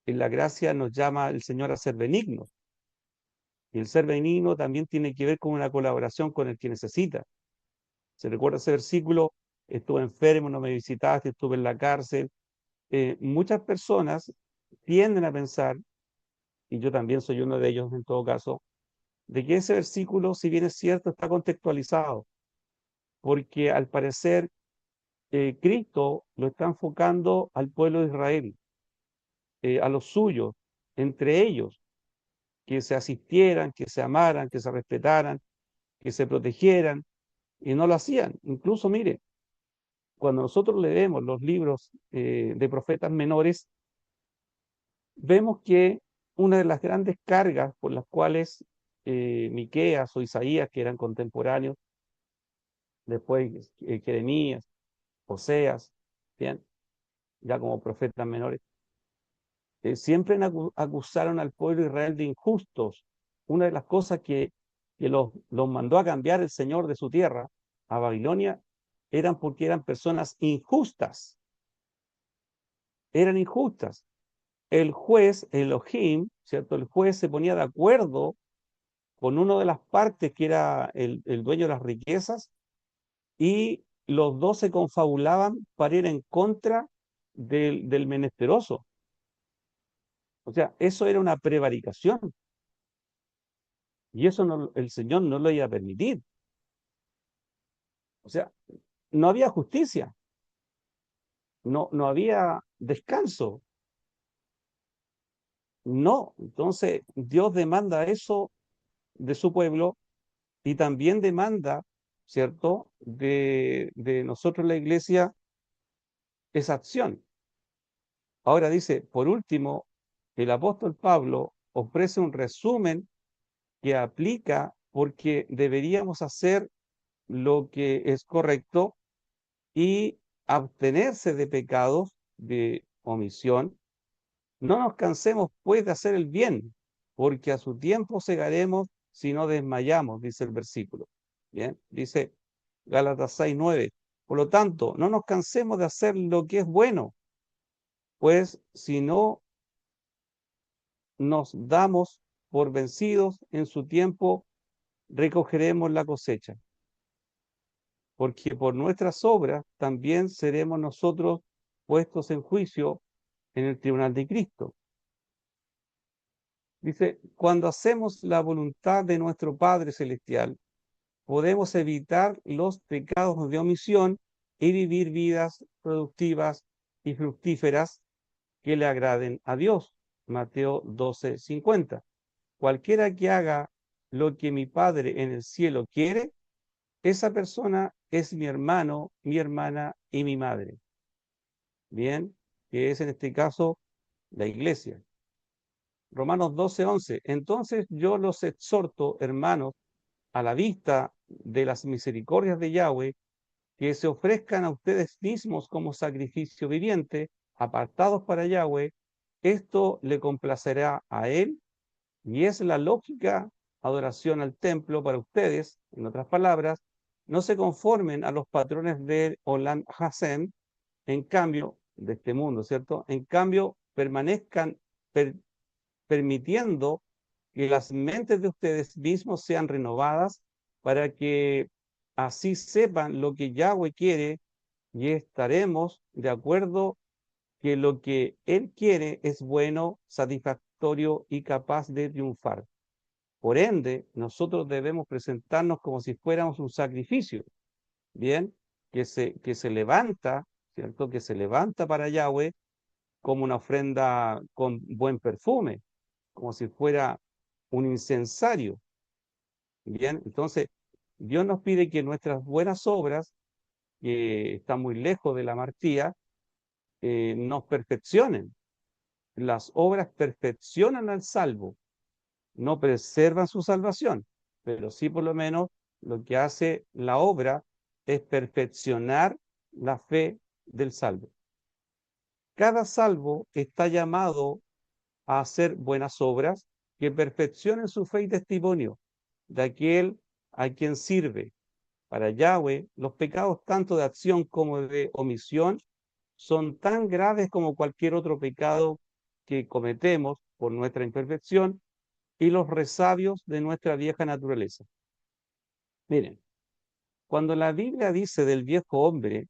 en la gracia nos llama el Señor a ser benignos. Y el ser benigno también tiene que ver con una colaboración con el que necesita. ¿Se recuerda ese versículo? Estuve enfermo, no me visitaste, estuve en la cárcel. Muchas personas tienden a pensar, y yo también soy uno de ellos en todo caso, de que ese versículo, si bien es cierto, está contextualizado, porque al parecer Cristo lo está enfocando al pueblo de Israel, a los suyos, entre ellos, que se asistieran, que se amaran, que se respetaran, que se protegieran, y no lo hacían. Incluso, mire, cuando nosotros leemos los libros de profetas menores, vemos que una de las grandes cargas por las cuales Miqueas o Isaías, que eran contemporáneos, después Jeremías, Oseas, bien, ya como profetas menores, siempre acusaron al pueblo de Israel de injustos. Una de las cosas que los mandó a cambiar el Señor de su tierra a Babilonia eran porque eran personas injustas. Eran injustas. El juez, Elohim, ¿cierto? El juez se ponía de acuerdo con una de las partes que era el dueño de las riquezas y los dos se confabulaban para ir en contra del menesteroso. O sea, eso era una prevaricación. Y eso el Señor no lo iba a permitir. O sea, no había justicia, no había descanso. No, entonces Dios demanda eso de su pueblo y también demanda, ¿cierto?, de nosotros la iglesia esa acción. Ahora dice, por último, el apóstol Pablo ofrece un resumen que aplica porque deberíamos hacer lo que es correcto y abstenerse de pecados de omisión. No nos cansemos pues de hacer el bien, porque a su tiempo segaremos si no desmayamos, dice el versículo. Bien, dice Gálatas 6:9. Por lo tanto, no nos cansemos de hacer lo que es bueno, pues si no nos damos por vencidos en su tiempo, recogeremos la cosecha, porque por nuestras obras también seremos nosotros puestos en juicio en el tribunal de Cristo. Dice, cuando hacemos la voluntad de nuestro Padre Celestial, podemos evitar los pecados de omisión y vivir vidas productivas y fructíferas que le agraden a Dios. Mateo 12:50. Cualquiera que haga lo que mi Padre en el cielo quiere, esa persona es mi hermano, mi hermana y mi madre. Bien, que es en este caso la iglesia. Romanos 12:11. Entonces yo los exhorto, hermanos, a la vista de las misericordias de Yahweh, que se ofrezcan a ustedes mismos como sacrificio viviente, apartados para Yahweh. Esto le complacerá a él y es la lógica adoración al templo para ustedes. En otras palabras, no se conformen a los patrones de Olam Hasem, en cambio, de este mundo, ¿cierto? En cambio, permanezcan permitiendo que las mentes de ustedes mismos sean renovadas para que así sepan lo que Yahweh quiere y estaremos de acuerdo que lo que Él quiere es bueno, satisfactorio y capaz de triunfar. Por ende, nosotros debemos presentarnos como si fuéramos un sacrificio, ¿bien? Que se levanta, ¿cierto? Que se levanta para Yahweh como una ofrenda con buen perfume, como si fuera un incensario. Bien, entonces Dios nos pide que nuestras buenas obras, que están muy lejos de la amartía, nos perfeccionen. Las obras perfeccionan al salvo, no preservan su salvación, pero sí por lo menos lo que hace la obra es perfeccionar la fe del salvo. Cada salvo está llamado a hacer buenas obras que perfeccionen su fe y testimonio de aquel a quien sirve. Para Yahweh, los pecados tanto de acción como de omisión son tan graves como cualquier otro pecado que cometemos por nuestra imperfección y los resabios de nuestra vieja naturaleza. Miren, cuando la Biblia dice del viejo hombre,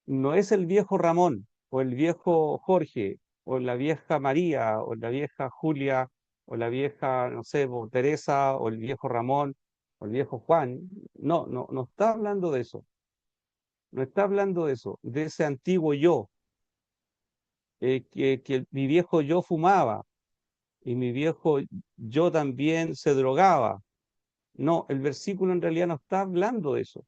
no es el viejo Ramón, o el viejo Jorge, o la vieja María, o la vieja Julia, o la vieja, no sé, Teresa, o el viejo Ramón, o el viejo Juan. No, no, no está hablando de eso. No está hablando de eso, de ese antiguo yo, que mi viejo yo fumaba y mi viejo yo también se drogaba. No, el versículo en realidad no está hablando de eso.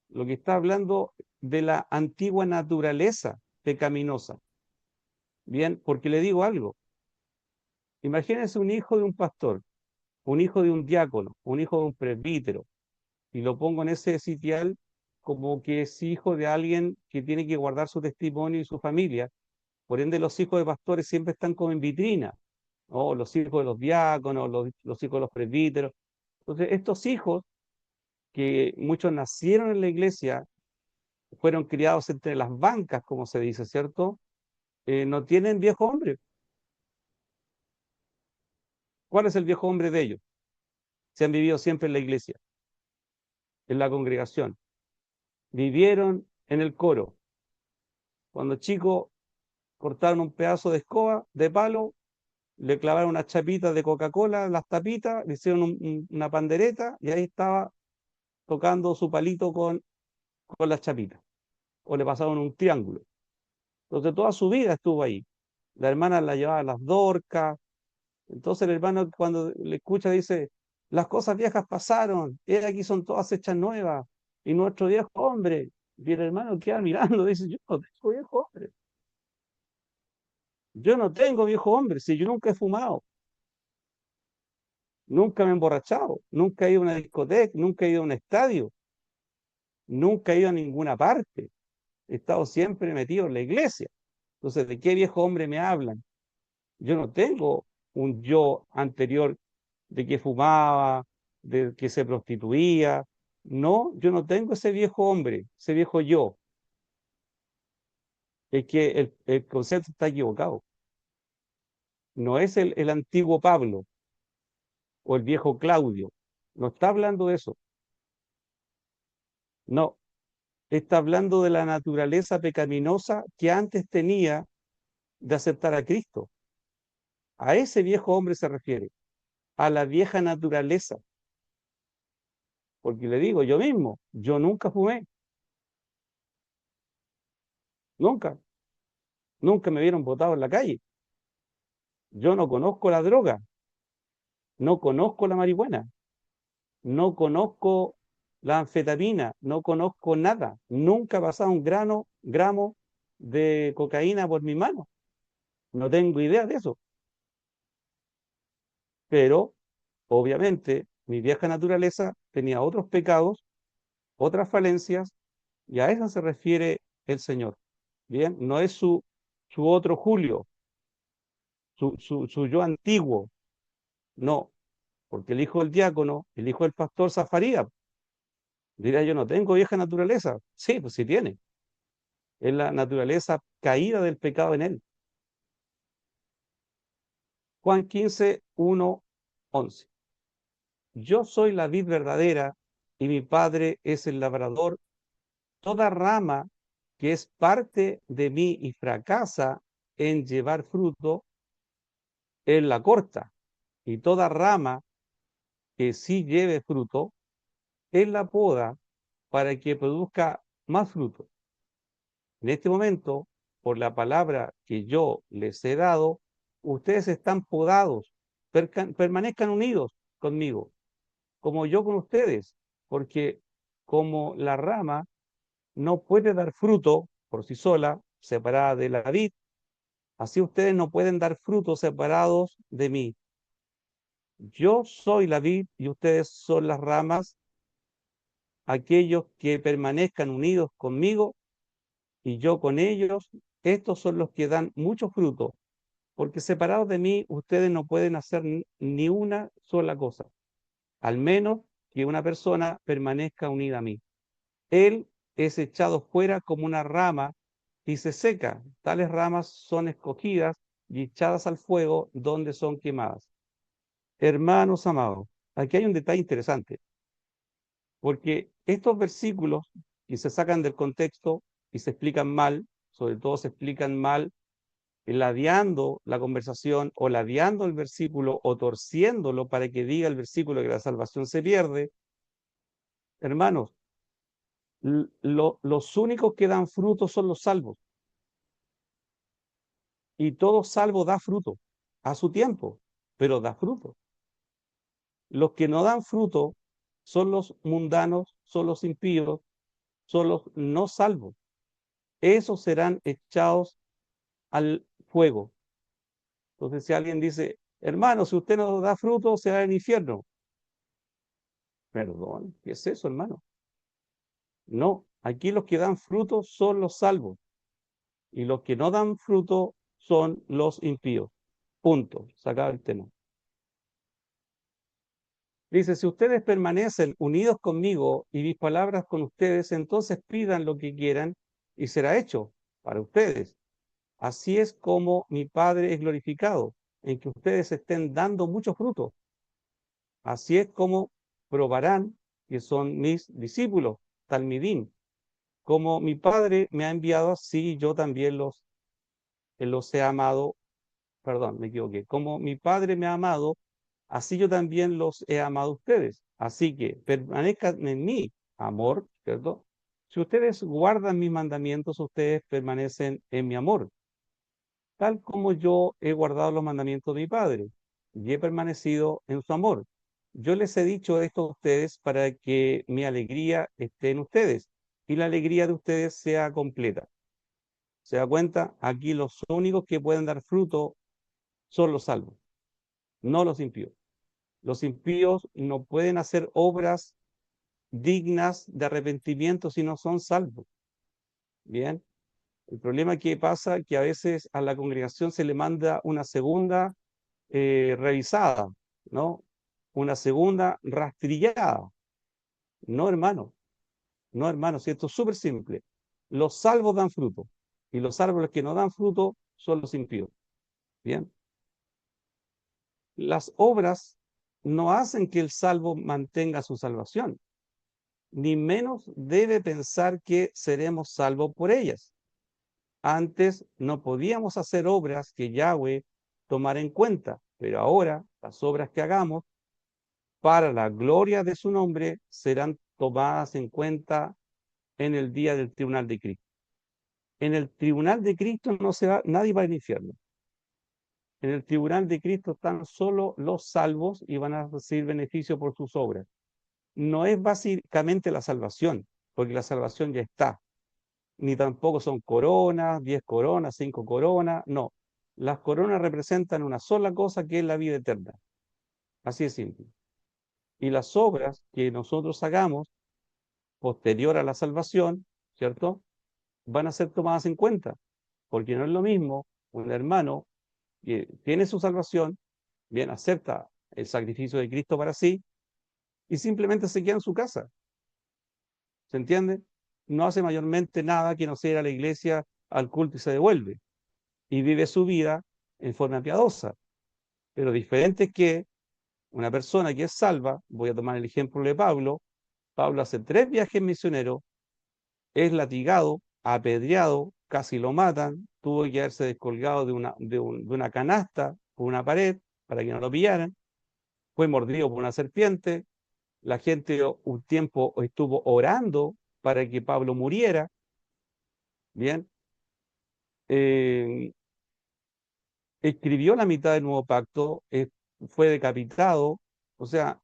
Lo que está hablando de la antigua naturaleza pecaminosa. Bien, porque le digo algo. Imagínense un hijo de un pastor, un hijo de un diácono, un hijo de un presbítero, y lo pongo en ese sitial como que es hijo de alguien que tiene que guardar su testimonio y su familia. Por ende, los hijos de pastores siempre están como en vitrina, ¿no? Los hijos de los diáconos, los hijos de los presbíteros. Entonces, estos hijos, que muchos nacieron en la iglesia, fueron criados entre las bancas, como se dice, ¿cierto? No tienen viejo hombre. ¿Cuál es el viejo hombre de ellos? Se han vivido siempre en la iglesia, en la congregación. Vivieron en el coro. Cuando chicos cortaron un pedazo de escoba, de palo, le clavaron unas chapitas de Coca-Cola, las tapitas, le hicieron una pandereta y ahí estaba tocando su palito con las chapitas. O le pasaron un triángulo. Entonces toda su vida estuvo ahí. La hermana la llevaba a las dorcas. Entonces el hermano cuando le escucha dice, las cosas viejas pasaron, aquí son todas hechas nuevas. Y nuestro viejo hombre, y el hermano queda mirando, dice, yo no tengo viejo hombre. Yo no tengo viejo hombre, si yo nunca he fumado, nunca me he emborrachado, nunca he ido a una discoteca, nunca he ido a un estadio, nunca he ido a ninguna parte. He estado siempre metido en la iglesia. Entonces, ¿de qué viejo hombre me hablan? Yo no tengo un yo anterior de que fumaba, de que se prostituía. No, yo no tengo ese viejo hombre, ese viejo yo. Es que el concepto está equivocado. No es el antiguo Pablo o el viejo Claudio. No está hablando de eso. No, está hablando de la naturaleza pecaminosa que antes tenía de aceptar a Cristo. A ese viejo hombre se refiere, a la vieja naturaleza. Porque le digo, yo mismo, yo nunca fumé, nunca, nunca me vieron botado en la calle. Yo no conozco la droga, no conozco la marihuana, no conozco la anfetamina, no conozco nada. Nunca ha pasado un gramo de cocaína por mi mano. No tengo idea de eso. Pero, obviamente, mi vieja naturaleza tenía otros pecados, otras falencias, y a eso se refiere el Señor. Bien, no es su otro Julio, su yo antiguo, no, porque el hijo del diácono, el hijo del pastor Zafarías, dirá yo no tengo vieja naturaleza. Sí, pues sí tiene. Es la naturaleza caída del pecado en él. Juan 15, 1, 11. Yo soy la vid verdadera y mi padre es el labrador. Toda rama que es parte de mí y fracasa en llevar fruto, él la corta. Y toda rama que sí lleve fruto, él la poda para que produzca más fruto. En este momento, por la palabra que yo les he dado, ustedes están podados, permanezcan unidos conmigo, como yo con ustedes, porque como la rama no puede dar fruto por sí sola, separada de la vid, así ustedes no pueden dar frutos separados de mí. Yo soy la vid y ustedes son las ramas. Aquellos que permanezcan unidos conmigo y yo con ellos, estos son los que dan mucho fruto, porque separados de mí ustedes no pueden hacer ni una sola cosa, al menos que una persona permanezca unida a mí. Él es echado fuera como una rama y se seca. Tales ramas son escogidas y echadas al fuego donde son quemadas. Hermanos amados, aquí hay un detalle interesante, porque estos versículos que se sacan del contexto y se explican mal, sobre todo se explican mal ladeando la conversación o ladeando el versículo o torciéndolo para que diga el versículo que la salvación se pierde. Hermanos, los únicos que dan fruto son los salvos. Y todo salvo da fruto a su tiempo, pero da fruto. Los que no dan fruto son los mundanos, son los impíos, son los no salvos. Esos serán echados al fuego. Entonces, si alguien dice, hermano, si usted no da fruto, se va al infierno. Perdón, ¿qué es eso, hermano? No, aquí los que dan fruto son los salvos y los que no dan fruto son los impíos. Punto. Se acaba el tema. Dice, si ustedes permanecen unidos conmigo y mis palabras con ustedes, entonces pidan lo que quieran y será hecho para ustedes. Así es como mi Padre es glorificado, en que ustedes estén dando mucho fruto. Así es como probarán que son mis discípulos, talmidim. Como mi Padre me ha enviado, así yo también los he amado. Perdón, me equivoqué. Como mi Padre me ha amado, así yo también los he amado a ustedes. Así que permanezcan en mi amor, ¿cierto? Si ustedes guardan mis mandamientos, ustedes permanecen en mi amor, tal como yo he guardado los mandamientos de mi Padre y he permanecido en su amor. Yo les he dicho esto a ustedes para que mi alegría esté en ustedes y la alegría de ustedes sea completa. ¿Se da cuenta? Aquí los únicos que pueden dar fruto son los salvos, no los impíos. Los impíos no pueden hacer obras dignas de arrepentimiento si no son salvos. Bien, el problema que pasa que a veces a la congregación se le manda una segunda revisada, ¿no? Una segunda rastrillada. No, hermano, no, hermano, si esto es súper simple. Los salvos dan fruto y los árboles que no dan fruto son los impíos. Bien, las obras no hacen que el salvo mantenga su salvación, ni menos debe pensar que seremos salvos por ellas. Antes no podíamos hacer obras que Yahweh tomara en cuenta, pero ahora las obras que hagamos para la gloria de su nombre serán tomadas en cuenta en el día del tribunal de Cristo. En el tribunal de Cristo no se va, nadie va al infierno. En el tribunal de Cristo están solo los salvos y van a recibir beneficio por sus obras. No es básicamente la salvación, porque la salvación ya está. Ni tampoco son coronas, 10 coronas, 5 coronas, no. Las coronas representan una sola cosa que es la vida eterna. Así es simple. Y las obras que nosotros hagamos posterior a la salvación, ¿cierto? Van a ser tomadas en cuenta, porque no es lo mismo un hermano que tiene su salvación, bien, acepta el sacrificio de Cristo para sí y simplemente se queda en su casa. ¿Se entiende? No hace mayormente nada que no sea ir a la iglesia, al culto y se devuelve. Y vive su vida en forma piadosa. Pero diferente es que una persona que es salva, voy a tomar el ejemplo de Pablo, Pablo hace 3 viajes misioneros, es latigado, apedreado, casi lo matan, tuvo que haberse descolgado de una canasta por una pared para que no lo pillaran, fue mordido por una serpiente, la gente un tiempo estuvo orando para que Pablo muriera, bien, eh, escribió la mitad del nuevo pacto, fue decapitado, o sea,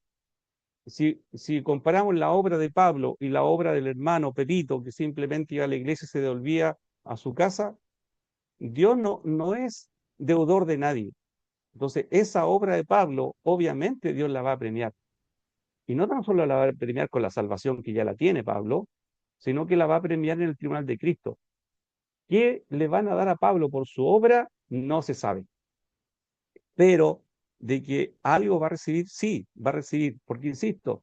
si comparamos la obra de Pablo y la obra del hermano Pepito, que simplemente iba a la iglesia y se devolvía a su casa, Dios no es deudor de nadie. Entonces, esa obra de Pablo, obviamente Dios la va a premiar. Y no tan solo la va a premiar con la salvación que ya la tiene Pablo, sino que la va a premiar en el tribunal de Cristo. ¿Qué le van a dar a Pablo por su obra? No se sabe. Pero de que algo va a recibir, sí, va a recibir, porque insisto,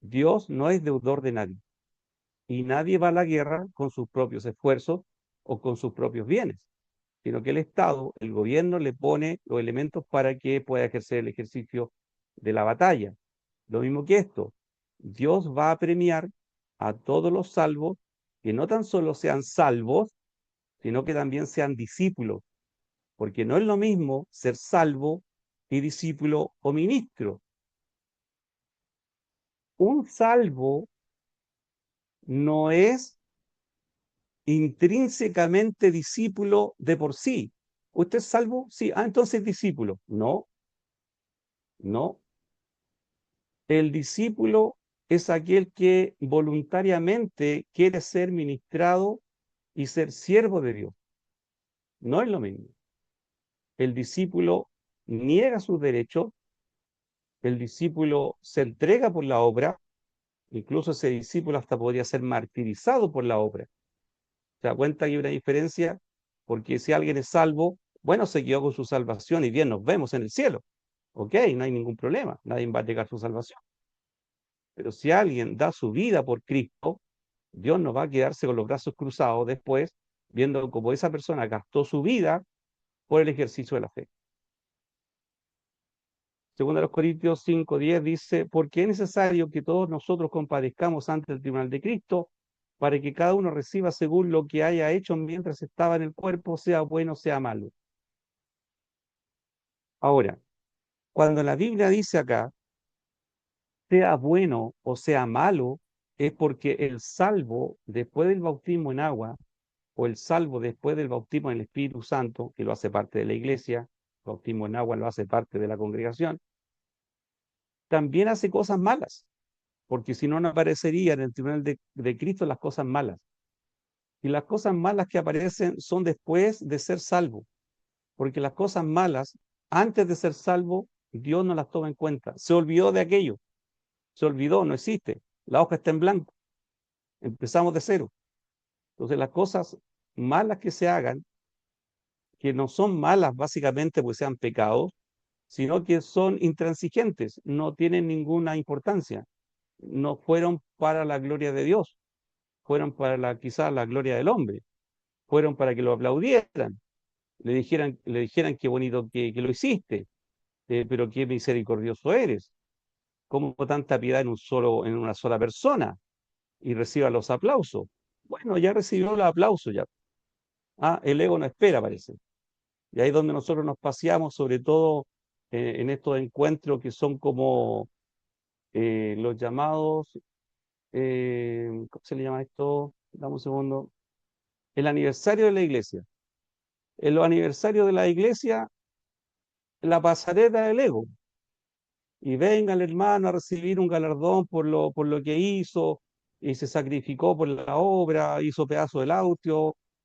Dios no es deudor de nadie y nadie va a la guerra con sus propios esfuerzos o con sus propios bienes, sino que el Estado, el gobierno le pone los elementos para que pueda ejercer el ejercicio de la batalla. Lo mismo que esto, Dios va a premiar a todos los salvos que no tan solo sean salvos, sino que también sean discípulos, porque no es lo mismo ser salvo y discípulo o ministro. Un salvo no es intrínsecamente discípulo de por sí. ¿Usted es salvo? Sí. Ah, entonces es discípulo. No, no. El discípulo es aquel que voluntariamente quiere ser ministrado y ser siervo de Dios. No es lo mismo. El discípulo niega sus derechos, el discípulo se entrega por la obra, incluso ese discípulo hasta podría ser martirizado por la obra. ¿Se da cuenta que hay una diferencia? Porque si alguien es salvo, bueno, se quedó con su salvación y bien, nos vemos en el cielo. Ok, no hay ningún problema, nadie va a negar su salvación. Pero si alguien da su vida por Cristo, Dios no va a quedarse con los brazos cruzados después, viendo cómo esa persona gastó su vida por el ejercicio de la fe. Según los Corintios 5:10 dice, porque es necesario que todos nosotros compadezcamos ante el tribunal de Cristo, para que cada uno reciba según lo que haya hecho mientras estaba en el cuerpo, sea bueno, sea malo. Ahora, cuando la Biblia dice acá, sea bueno o sea malo, es porque el salvo después del bautismo en agua, o el salvo después del bautismo en el Espíritu Santo, que lo hace parte de la iglesia, el bautismo en agua lo hace parte de la congregación, también hace cosas malas, porque si no, no aparecerían en el tribunal de Cristo las cosas malas. Y las cosas malas que aparecen son después de ser salvo, porque las cosas malas, antes de ser salvo, Dios no las toma en cuenta. Se olvidó de aquello, se olvidó, no existe. La hoja está en blanco, empezamos de cero. Entonces las cosas malas que se hagan, que no son malas básicamente porque sean pecados, sino que son intransigentes, no tienen ninguna importancia, no fueron para la gloria de Dios, fueron para quizás la gloria del hombre, fueron para que lo aplaudieran, le dijeran qué bonito que lo hiciste, pero qué misericordioso eres, cómo tanta piedad en una sola persona, y reciba los aplausos. Bueno, ya recibió los aplausos ya. Ah, el ego no espera, parece. Y ahí es donde nosotros nos paseamos, sobre todo en estos encuentros que son como los llamados, ¿cómo se le llama esto? Dame un segundo. El aniversario de la iglesia. En los aniversarios de la iglesia, la pasarela del ego. Y venga el hermano a recibir un galardón por lo que hizo, y se sacrificó por la obra, hizo pedazo del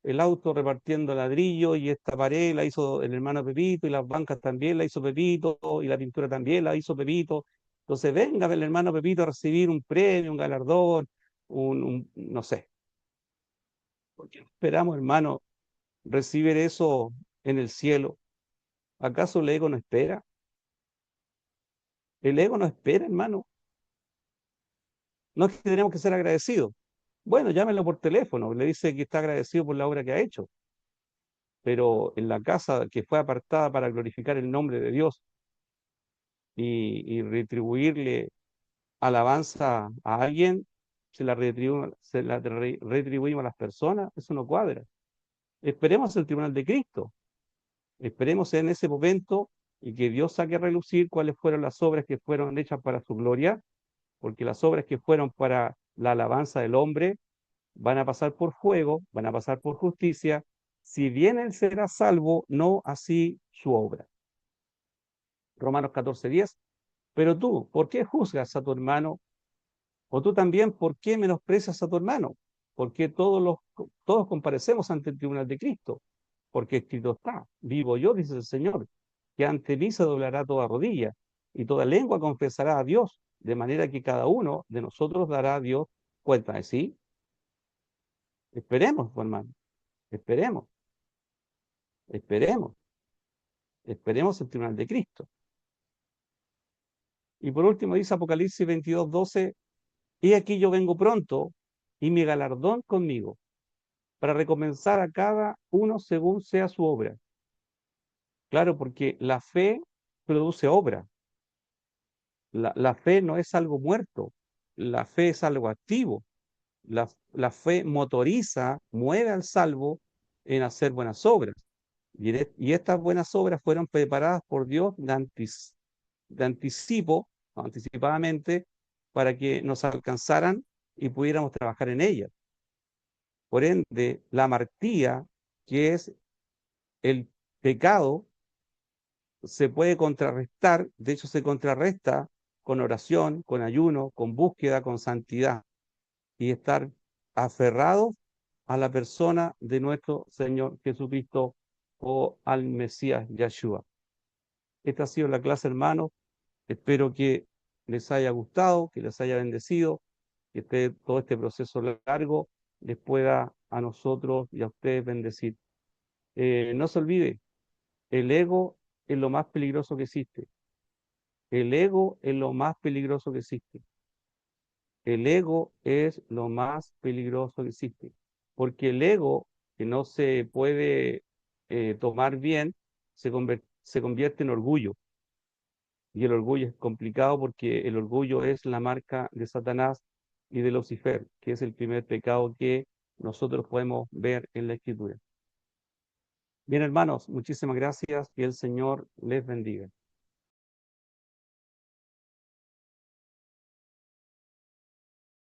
el auto repartiendo ladrillo, y esta pared la hizo el hermano Pepito, y las bancas también la hizo Pepito, y la pintura también la hizo Pepito. Entonces venga el hermano Pepito a recibir un premio, un galardón, no sé. ¿Por qué no esperamos, hermano, recibir eso en el cielo? ¿Acaso el ego no espera? El ego no espera, hermano. No es que tenemos que ser agradecidos. Bueno, llámelo por teléfono, le dice que está agradecido por la obra que ha hecho, pero en la casa que fue apartada para glorificar el nombre de Dios y retribuirle alabanza a alguien, retribuimos a las personas, eso no cuadra. Esperemos el tribunal de Cristo, esperemos en ese momento y que Dios saque a relucir cuáles fueron las obras que fueron hechas para su gloria, porque las obras que fueron para la alabanza del hombre van a pasar por fuego, van a pasar por justicia, si bien él será salvo, no así su obra. Romanos 14:10. Pero tú, ¿por qué juzgas a tu hermano? O tú también, ¿por qué menosprecias a tu hermano? Porque todos comparecemos ante el tribunal de Cristo, porque escrito está, vivo yo, dice el Señor, que ante mí se doblará toda rodilla y toda lengua confesará a Dios, de manera que cada uno de nosotros dará a Dios cuenta de sí. Esperemos, hermano, esperemos, esperemos. Esperemos el tribunal de Cristo. Y por último dice Apocalipsis 22:12, he aquí yo vengo pronto y mi galardón conmigo, para recompensar a cada uno según sea su obra. Claro, porque la fe produce obra. La fe no es algo muerto, la fe es algo activo. La fe motoriza, mueve al salvo en hacer buenas obras. Y estas buenas obras fueron preparadas por Dios de anticipo, anticipadamente, para que nos alcanzaran y pudiéramos trabajar en ellas. Por ende, la amartía, que es el pecado, se puede contrarrestar, de hecho se contrarresta con oración, con ayuno, con búsqueda, con santidad y estar aferrados a la persona de nuestro Señor Jesucristo o al Mesías Yahshua. Esta ha sido la clase, hermanos. Espero que les haya gustado, que les haya bendecido, que todo este proceso largo les pueda a nosotros y a ustedes bendecir. No se olvide, el ego es lo más peligroso que existe. El ego es lo más peligroso que existe. El ego es lo más peligroso que existe. Porque el ego, que no se puede tomar bien, se convierte en orgullo. Y el orgullo es complicado porque el orgullo es la marca de Satanás y de Lucifer, que es el primer pecado que nosotros podemos ver en la Escritura. Bien, hermanos, muchísimas gracias y el Señor les bendiga.